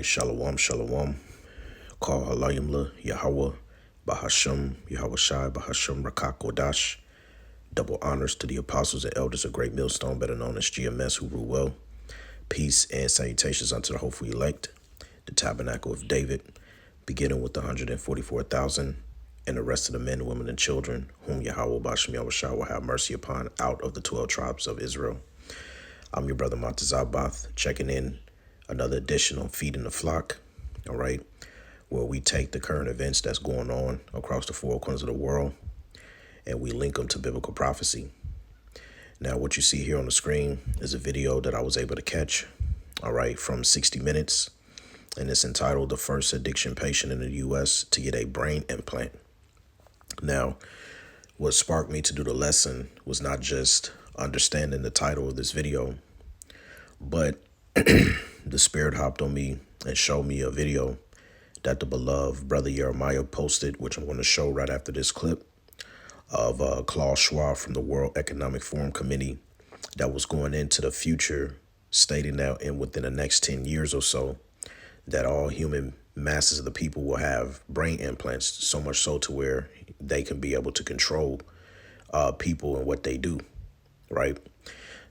right, shalom, shalom. Call Halayimla, Yahweh, Bahasham, Yahweh Shai, Bahasham, Rakak Kodash. Double honors to the apostles and elders of Great Millstone, better known as GMS, who rule well. Peace and salutations unto the hopeful elect, the tabernacle of David, beginning with the 144,000 and the rest of the men, women, and children, whom Yahweh Bashem Yahweh Shai will have mercy upon out of the 12 tribes of Israel. I'm your brother Montezabath, checking in another edition on Feeding the Flock, all right, where we take the current events that's going on across the four corners of the world and we link them to biblical prophecy. Now, what you see here on the screen is a video that I was able to catch, all right, from 60 Minutes, and it's entitled "The First Addiction Patient in the U.S. to Get a Brain Implant." Now, what sparked me to do the lesson was not just understanding the title of this video, but the Spirit hopped on me and showed me a video that the beloved brother Jeremiah posted, which I'm going to show right after this clip, of Klaus Schwab from the World Economic Forum Committee that was going into the future, stating that within the next 10 years or so, that all human masses of the people will have brain implants, so much so to where they can be able to control people and what they do, right?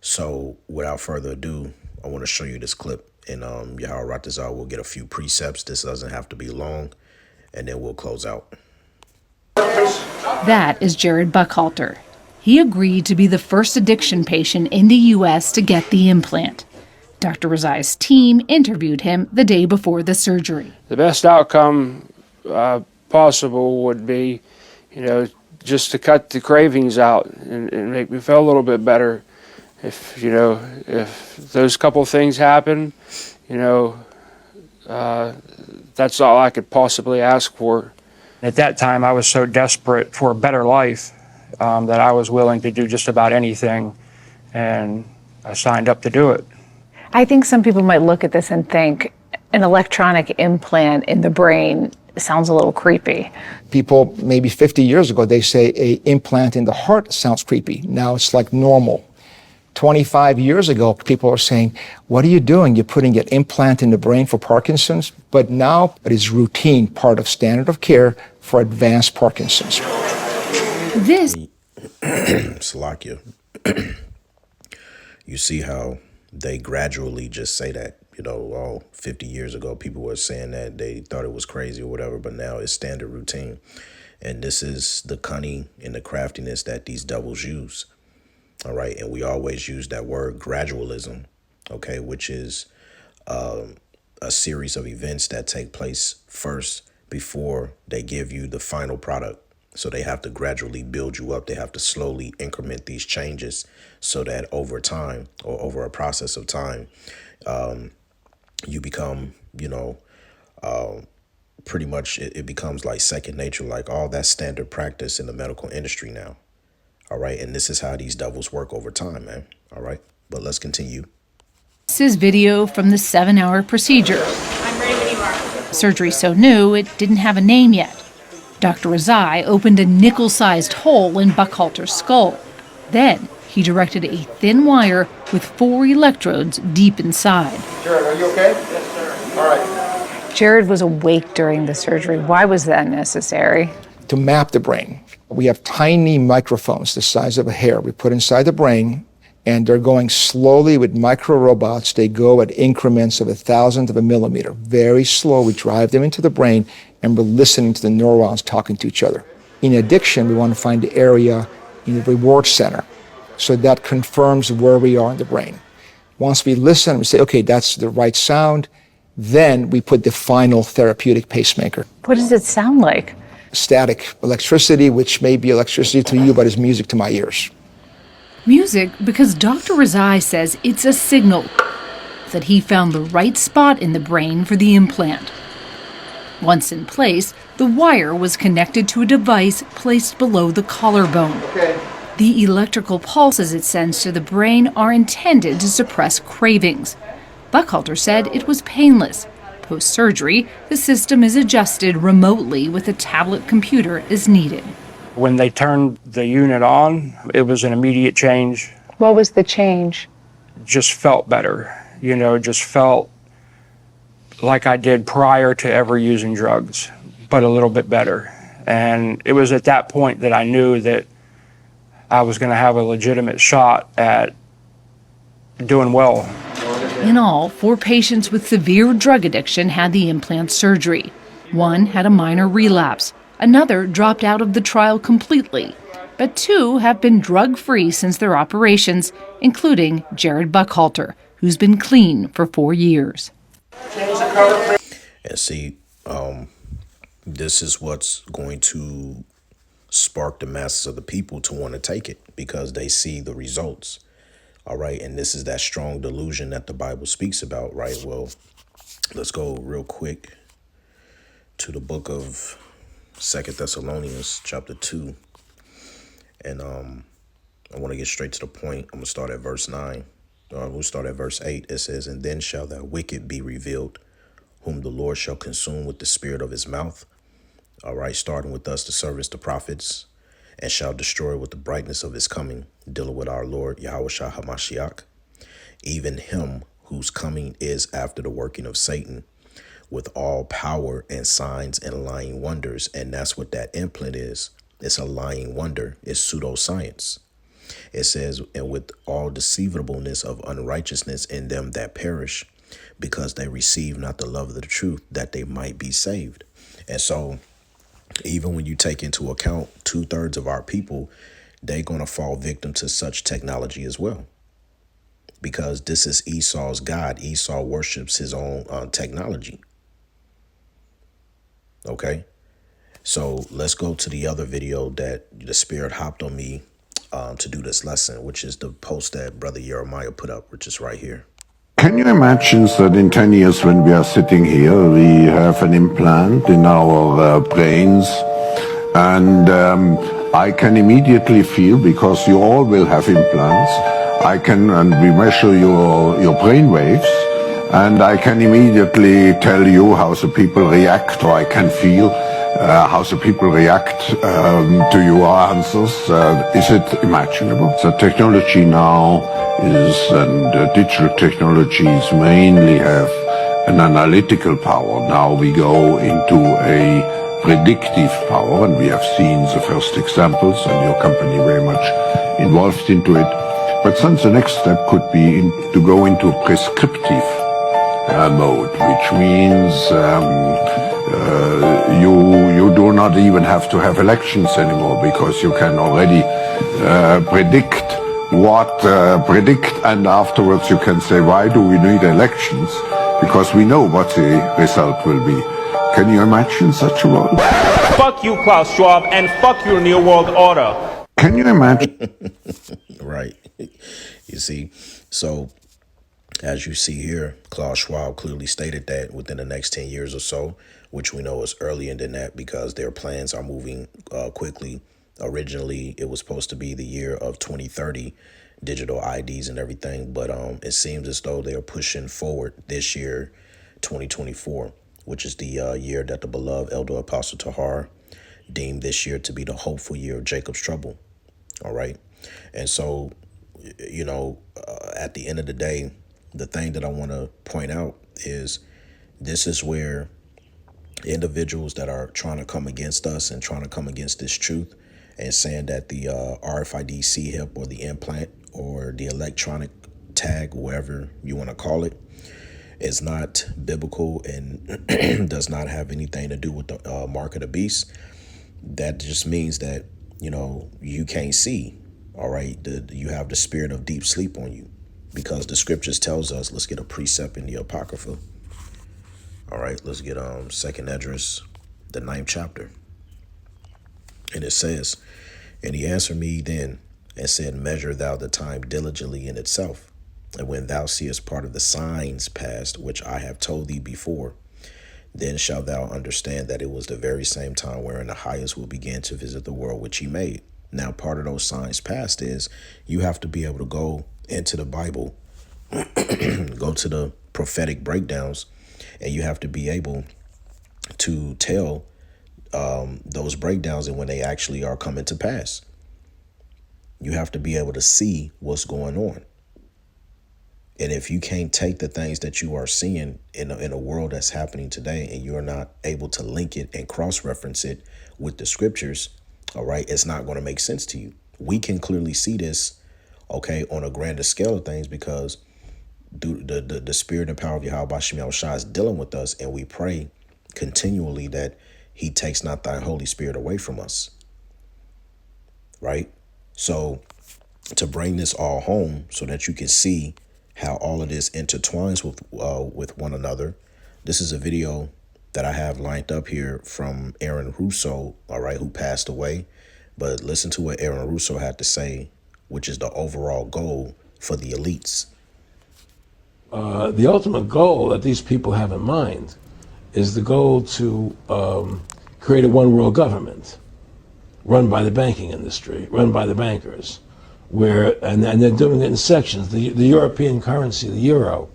So without further ado, I want to show you this clip, and Yahweh Ratazal will get a few precepts. This doesn't have to be long, and then we'll close out. That is Jared Buckhalter. He agreed to be the first addiction patient in the U.S. to get the implant. Dr. Razai's team interviewed him the day before the surgery. The best outcome possible would be, just to cut the cravings out and make me feel a little bit better. If those couple things happen, that's all I could possibly ask for. At that time, I was so desperate for a better life that I was willing to do just about anything, and I signed up to do it. I think some people might look at this and think an electronic implant in the brain sounds a little creepy. People, maybe 50 years ago, they say an implant in the heart sounds creepy. Now it's like normal. 25 years ago, people are saying, what are you doing? You're putting an implant in the brain for Parkinson's? But now it is routine, part of standard of care for advanced Parkinson's. This Salakia. You see how they gradually just say that, 50 years ago, people were saying that they thought it was crazy or whatever, but now it's standard routine. And this is the cunning and the craftiness that these devils use. All right. And we always use that word gradualism, okay, which is a series of events that take place first before they give you the final product. So they have to gradually build you up. They have to slowly increment these changes so that over time, or over a process of time, you become, pretty much it becomes like second nature, like all that standard practice in the medical industry now. All right. And this is how these devils work over time, man. All right. But let's continue. This is video from the 7-hour procedure. I'm ready when you are. Surgery so new, it didn't have a name yet. Dr. Razai opened a nickel-sized hole in Buckhalter's skull. Then he directed a thin wire with 4 electrodes deep inside. Jared, are you okay? Yes, sir. All right. Jared was awake during the surgery. Why was that necessary? To map the brain, we have tiny microphones the size of a hair we put inside the brain, and they're going slowly with micro robots. They go at increments of 1,000th of a millimeter. Very slow. We drive them into the brain, and we're listening to the neurons talking to each other. In addiction, we want to find the area in the reward center. So that confirms where we are in the brain. Once we listen, we say, okay, that's the right sound. Then we put the final therapeutic pacemaker. What does it sound like? Static electricity, which may be electricity to you, but is music to my ears. Music because Dr. Razai says it's a signal that he found the right spot in the brain for the implant. Once in place, the wire was connected to a device placed below the collarbone. The electrical pulses it sends to the brain are intended to suppress cravings. Buckhalter said it was painless. Post-surgery, the system is adjusted remotely with a tablet computer as needed. When they turned the unit on, it was an immediate change. What was the change? Just felt better, just felt like I did prior to ever using drugs, but a little bit better. And it was at that point that I knew that I was going to have a legitimate shot at doing well. In all, 4 patients with severe drug addiction had the implant surgery. 1 had a minor relapse. Another dropped out of the trial completely. But 2 have been drug-free since their operations, including Jared Buckhalter, who's been clean for 4 years. And see, this is what's going to spark the masses of the people to want to take it because they see the results. All right. And this is that strong delusion that the Bible speaks about. Right. Well, let's go real quick to the book of 2 Thessalonians chapter 2. And I want to get straight to the point. I'm going to start at verse 9. We'll start at verse 8. It says, "And then shall that wicked be revealed, whom the Lord shall consume with the spirit of his mouth." All right, starting with us, the servants, the prophets, "and shall destroy with the brightness of his coming," dealing with our Lord, Yahushua HaMashiach, "even him whose coming is after the working of Satan, with all power and signs and lying wonders." And that's what that implant is. It's a lying wonder. It's pseudoscience. It says, "and with all deceivableness of unrighteousness in them that perish, because they receive not the love of the truth, that they might be saved." And so even when you take into account 2/3 of our people, they're going to fall victim to such technology as well. Because this is Esau's God. Esau worships his own technology. Okay. So let's go to the other video that the Spirit hopped on me to do this lesson, which is the post that Brother Jeremiah put up, which is right here. Can you imagine that in 10 years when we are sitting here, we have an implant in our brains, and I can immediately feel, because you all will have implants, and we measure your brain waves, and I can immediately tell you how the people react, or I can feel how the people react to your answers. Is it imaginable? The technology now is, and digital technologies mainly have an analytical power. Now we go into a predictive power, and we have seen the first examples, and your company very much involved into it. But then the next step could be to go into a prescriptive mode, which means you do not even have to have elections anymore, because you can already predict, and afterwards you can say, why do we need elections? Because we know what the result will be. Can you imagine such a world? Fuck you, Klaus Schwab, and fuck your New World Order. Can you imagine? Right. You see, so as you see here, Klaus Schwab clearly stated that within the next 10 years or so, which we know is earlier than that because their plans are moving quickly. Originally, it was supposed to be the year of 2030, digital IDs and everything. But it seems as though they are pushing forward this year, 2024, which is the year that the beloved Elder Apostle Tahar deemed this year to be the hopeful year of Jacob's trouble. All right. And so, you know, at the end of the day, the thing that I want to point out is this is where individuals that are trying to come against us and trying to come against this truth and saying that the RFID C-hip or the implant or the electronic tag, whatever you want to call it, is not biblical and does not have anything to do with the mark of the beast. That just means that, you know, you can't see. All right. You have the spirit of deep sleep on you, because the scriptures tells us, let's get a precept in the Apocrypha. All right, let's get Second Esdras, the 9th chapter. And it says, "And he answered me then and said, Measure thou the time diligently in itself. And when thou seest part of the signs past, which I have told thee before, then shalt thou understand that it was the very same time wherein the highest will begin to visit the world which he made." Now, part of those signs past is you have to be able to go into the Bible, go to the prophetic breakdowns, and you have to be able to tell those breakdowns and when they actually are coming to pass. You have to be able to see what's going on. And if you can't take the things that you are seeing in a world that's happening today, and you're not able to link it and cross-reference it with the scriptures, all right, it's not going to make sense to you. We can clearly see this, okay, on a grander scale of things, because the spirit and power of Yahweh Bashim Yahushua is dealing with us, and we pray continually that he takes not thy Holy Spirit away from us, right? So to bring this all home so that you can see how all of this intertwines with one another, this is a video that I have lined up here from Aaron Russo, all right, who passed away. But listen to what Aaron Russo had to say, which is the overall goal for the elites. The ultimate goal that these people have in mind is the goal to create a one world government run by the banking industry, run by the bankers, and they're doing it in sections. The European currency, the euro,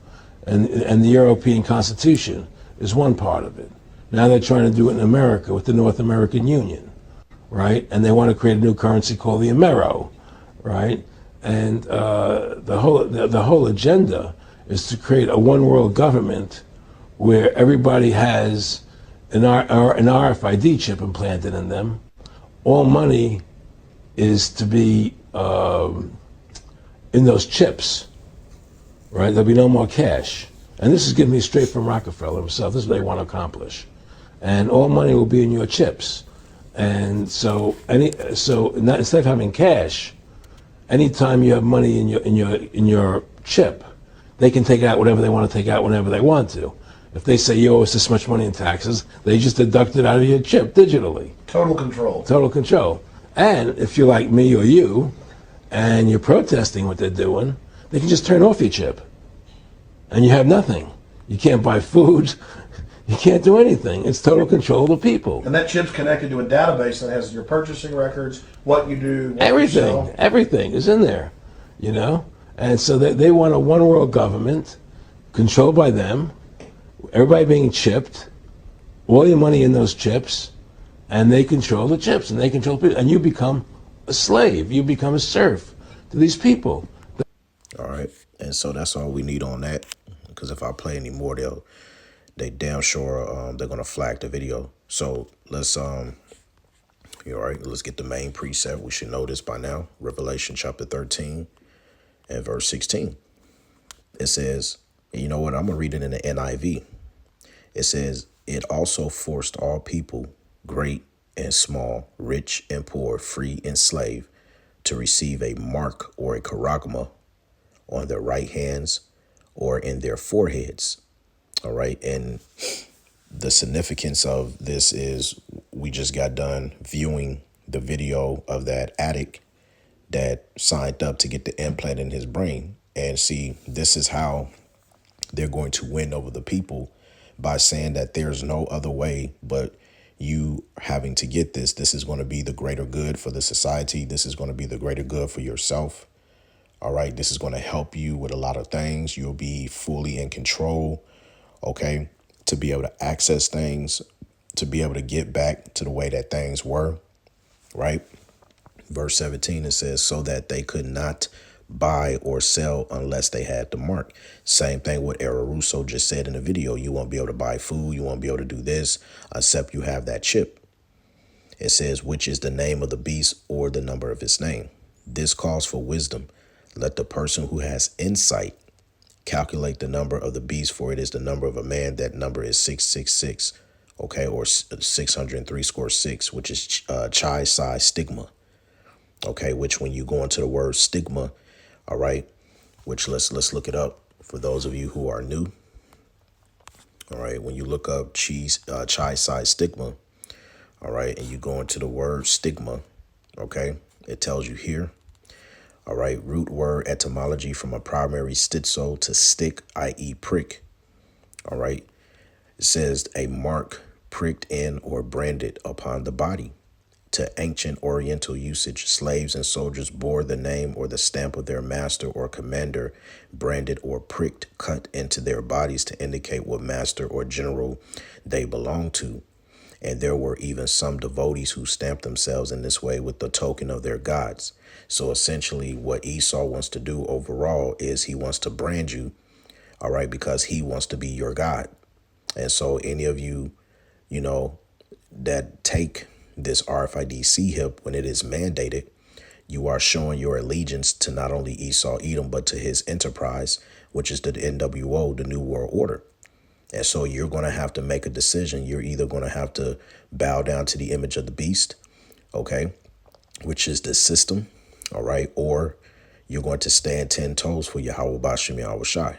and the European Constitution is one part of it. Now they're trying to do it in America with the North American Union, right? And they want to create a new currency called the Amero, right? And the whole agenda is to create a one world government where everybody has an RFID chip implanted in them. All money is to be in those chips, right? There'll be no more cash. And this is given me straight from Rockefeller himself. This is what they want to accomplish. And all money will be in your chips. And so instead of having cash, anytime you have money in your chip, they can take out whatever they want to take out whenever they want to. If they say you owe us this much money in taxes, they just deduct it out of your chip digitally. Total control. Total control. And if you're like me or you, and you're protesting what they're doing, they can just turn off your chip. And you have nothing. You can't buy food. You can't do anything. It's total control of the people. And that chip's connected to a database that has your purchasing records, what you do, what Everything. you sell. Everything is in there, you know? And so they want a one world government controlled by them, everybody being chipped, all your money in those chips, and they control the chips, and they control people, and you become a slave, you become a serf to these people. All right, and so that's all we need on that, because if I play any more, they damn sure they're gonna flag the video. So let's you all right, let's get the main precept. We should know this by now. Revelation chapter 13 and verse 16. It says, and you know what, I'm gonna read it in the NIV. It says, it also forced all people, great and small, rich and poor, free and slave, to receive a mark or a charagma on their right hands or in their foreheads. All right. And the significance of this is we just got done viewing the video of that addict that signed up to get the implant in his brain. And see, this is how they're going to win over the people, by saying that there's no other way but you having to get this. This is going to be the greater good for the society. This is going to be the greater good for yourself. All right. This is going to help you with a lot of things. You'll be fully in control. OK, to be able to access things, to be able to get back to the way that things were. Right. Verse 17, it says, so that they could not buy or sell unless they had the mark. Same thing what Aaron Russo just said in the video. You won't be able to buy food. You won't be able to do this except you have that chip. It says, which is the name of the beast or the number of his name. This calls for wisdom. Let the person who has insight calculate the number of the beast, for it is the number of a man. That number is 666. Okay, or 603 score 6, which is chi psi stigma. Okay, which when you go into the word stigma, all right, which let's look it up for those of you who are new. All right, when you look up chi psi stigma, all right, and you go into the word stigma, okay, it tells you here. All right, root word etymology from a primary stitzo to stick, i.e. prick. All right, it says a mark pricked in or branded upon the body. To ancient Oriental usage, slaves and soldiers bore the name or the stamp of their master or commander, branded or pricked, cut into their bodies to indicate what master or general they belong to. And there were even some devotees who stamped themselves in this way with the token of their gods. So essentially what Esau wants to do overall is he wants to brand you, all right, because he wants to be your God. And so any of you, you know, that take this RFID C-HIP when it is mandated, you are showing your allegiance to not only Esau Edom, but to his enterprise, which is the NWO, the New World Order. And so you're going to have to make a decision. You're either going to have to bow down to the image of the beast, okay, which is the system, all right, or you're going to stand 10 toes for Yahweh Bashem Yahweh Shai,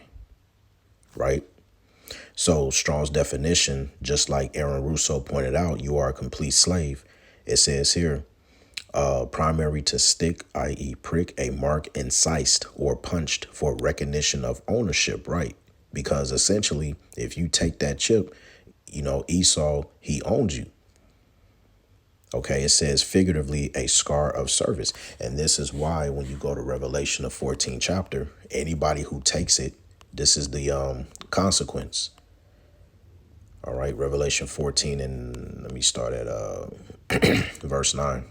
right? So Strong's definition, just like Aaron Russo pointed out, you are a complete slave. It says here, primary to stick, i.e. prick, a mark incised or punched for recognition of ownership, right? Because essentially, if you take that chip, you know, Esau, he owns you. Okay, it says figuratively a scar of service. And this is why when you go to Revelation, the 14th chapter, anybody who takes it, this is the consequence. All right, Revelation 14, and let me start at verse 9.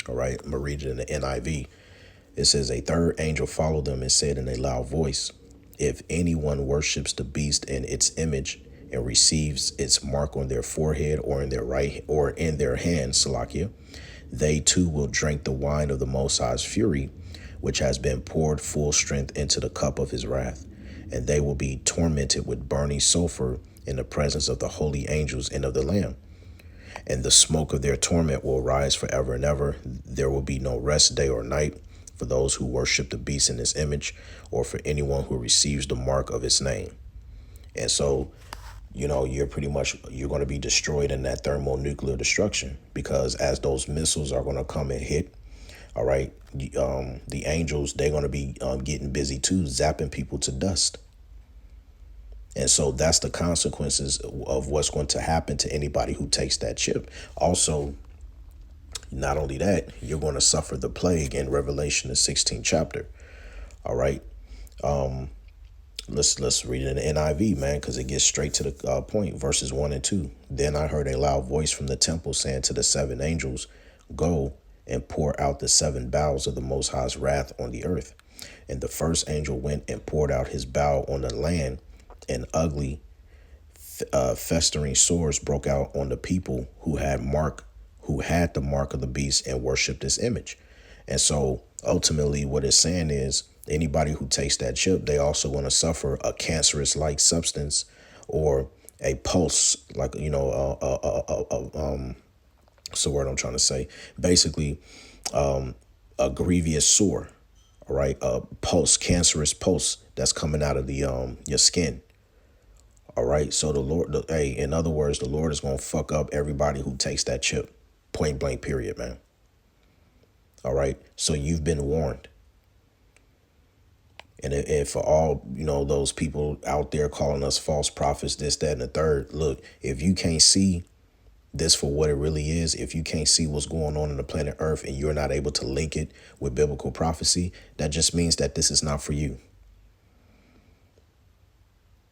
All right, I'm going to read it in the NIV. It says, a third angel followed them and said in a loud voice, if anyone worships the beast and its image and receives its mark on their forehead or in their right or in their hand, Salakia, they too will drink the wine of the Most High's fury, which has been poured full strength into the cup of his wrath. And they will be tormented with burning sulfur in the presence of the holy angels and of the Lamb. And the smoke of their torment will rise forever and ever. There will be no rest day or night for those who worship the beast in his image or for anyone who receives the mark of its name. And so, you know, you're going to be destroyed in that thermonuclear destruction, because as those missiles are going to come and hit, all right, the angels, they're going to be getting busy too, zapping people to dust. And so that's the consequences of what's going to happen to anybody who takes that chip. Also, not only that, you're going to suffer the plague in Revelation, the 16th chapter. All right. Let's read it in the NIV, man, because it gets straight to the point. Verses 1 and 2. Then I heard a loud voice from the temple saying to the seven angels, go and pour out the seven bowls of the Most High's wrath on the earth. And the first angel went and poured out his bowl on the land, and ugly, festering sores broke out on the people who had the mark of the beast and worshipped his image. And so ultimately what it's saying is anybody who takes that chip, they also want to suffer a cancerous like substance or a pulse, like, you know, what's the word I'm trying to say? Basically, a grievous sore, all right, a pulse, cancerous pulse that's coming out of the your skin. All right, so the Lord, in other words, the Lord is going to fuck up everybody who takes that chip. Point blank, period, man. All right, so you've been warned. And if for all, you know, those people out there calling us false prophets, this, that, and the third, look, if you can't see this for what it really is, if you can't see what's going on the planet Earth and you're not able to link it with biblical prophecy, that just means that this is not for you.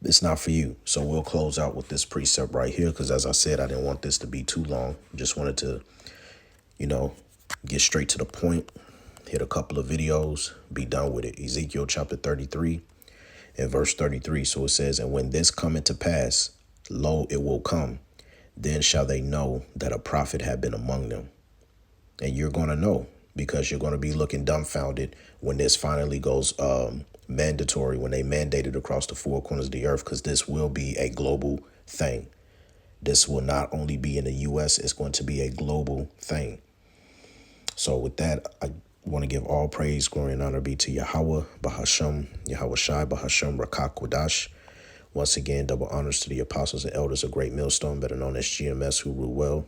It's not for you. So we'll close out with this precept right here, because as I said, I didn't want this to be too long. Just wanted to, you know, get straight to the point, hit a couple of videos, be done with it. Ezekiel chapter 33 and verse 33. So it says, and when this cometh to pass, lo, it will come. Then shall they know that a prophet had been among them. And you're going to know, because you're going to be looking dumbfounded when this finally goes mandatory, when they mandate it across the four corners of the earth, because this will be a global thing. This will not only be in the U.S., it's going to be a global thing. So with that, I want to give all praise, glory, and honor be to Yahweh, Bahashem, Yahweh Shai, Bahashem, Rakak, Wadash. Once again, double honors to the apostles and elders of Great Millstone, better known as GMS, who rule well.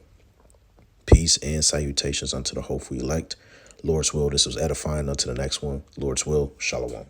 Peace and salutations unto the hopeful elect. Lord's will, this was edifying. Unto the next one, Lord's will, Shalom.